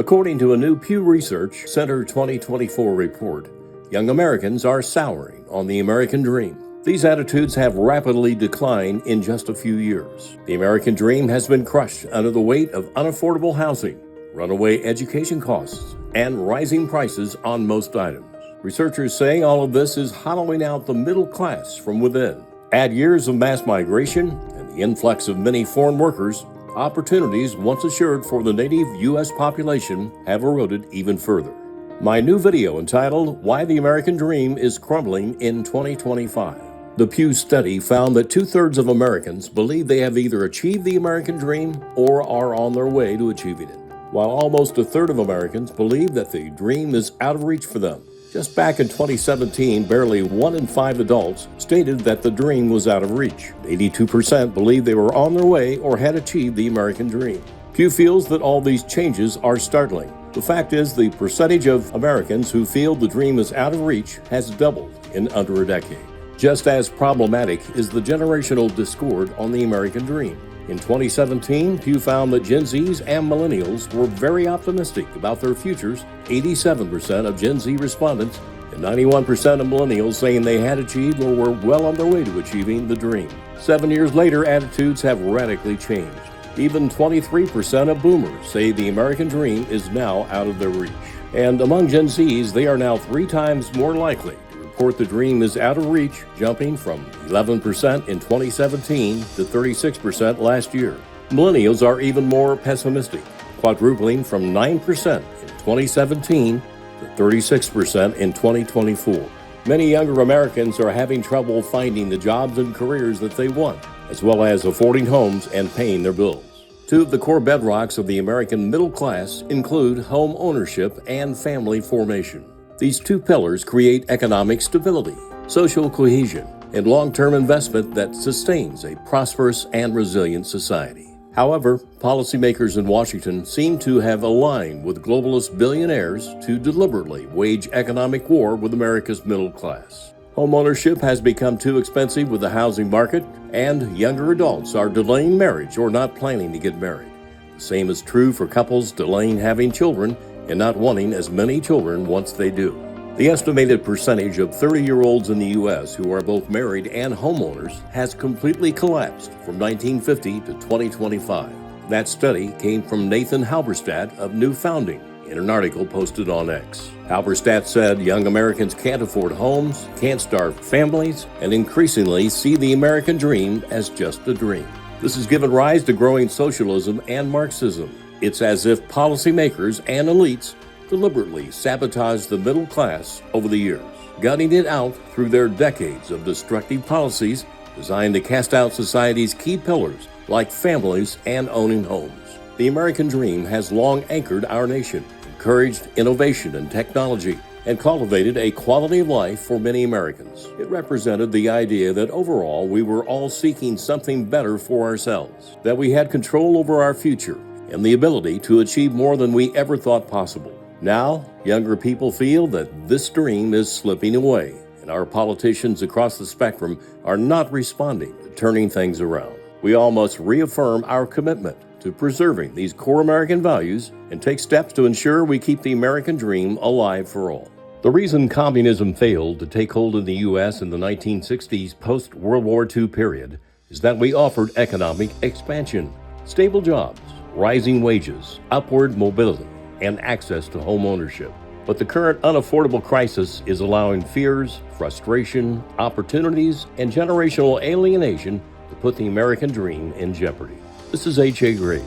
According to a new Pew Research Center 2024 report, young Americans are souring on the American dream. These attitudes have rapidly declined in just a few years. The American dream has been crushed under the weight of unaffordable housing, runaway education costs, and rising prices on most items. Researchers say all of this is hollowing out the middle class from within. Add years of mass migration and the influx of many foreign workers, opportunities once assured for the native U.S. population have eroded even further. My new video entitled, Why the American Dream is Crumbling in 2025. The Pew study found that 2/3 of Americans believe they have either achieved the American dream or are on their way to achieving it, while almost 1/3 of Americans believe that the dream is out of reach for them. Just back in 2017, barely 1 in 5 adults stated that the dream was out of reach. 82% believed they were on their way or had achieved the American dream. Pew feels that all these changes are startling. The fact is, the percentage of Americans who feel the dream is out of reach has doubled in under a decade. Just as problematic is the generational discord on the American dream. In 2017, Pew found that Gen Zs and Millennials were very optimistic about their futures. 87% of Gen Z respondents and 91% of Millennials saying they had achieved or were well on their way to achieving the dream. 7 years later, attitudes have radically changed. Even 23% of Boomers say the American dream is now out of their reach. And among Gen Zs, they are now 3 times more likely report the dream is out of reach, jumping from 11% in 2017 to 36% last year. Millennials are even more pessimistic, quadrupling from 9% in 2017 to 36% in 2024. Many younger Americans are having trouble finding the jobs and careers that they want, as well as affording homes and paying their bills. 2 of the core bedrocks of the American middle class include home ownership and family formation. These 2 pillars create economic stability, social cohesion, and long-term investment that sustains a prosperous and resilient society. However, policymakers in Washington seem to have aligned with globalist billionaires to deliberately wage economic war with America's middle class. Homeownership has become too expensive with the housing market, and younger adults are delaying marriage or not planning to get married. The same is true for couples delaying having children and not wanting as many children once they do. The estimated percentage of 30-year-olds in the U.S. who are both married and homeowners has completely collapsed from 1950 to 2025. That study came from Nathan Halberstadt of New Founding in an article posted on X. Halberstadt said young Americans can't afford homes, can't start families, and increasingly see the American dream as just a dream. This has given rise to growing socialism and Marxism. It's as if policymakers and elites deliberately sabotaged the middle class over the years, gutting it out through their decades of destructive policies designed to cast out society's key pillars like families and owning homes. The American dream has long anchored our nation, encouraged innovation and technology, and cultivated a quality of life for many Americans. It represented the idea that overall we were all seeking something better for ourselves, that we had control over our future, and the ability to achieve more than we ever thought possible. Now, younger people feel that this dream is slipping away, and our politicians across the spectrum are not responding to turning things around. We all must reaffirm our commitment to preserving these core American values and take steps to ensure we keep the American dream alive for all. The reason communism failed to take hold in the U.S. in the 1960s post-World War II period is that we offered economic expansion, stable jobs, rising wages, upward mobility, and access to home ownership. But the current unaffordable crisis is allowing fears, frustration, opportunities, and generational alienation to put the American dream in jeopardy. This is H.A. Graves.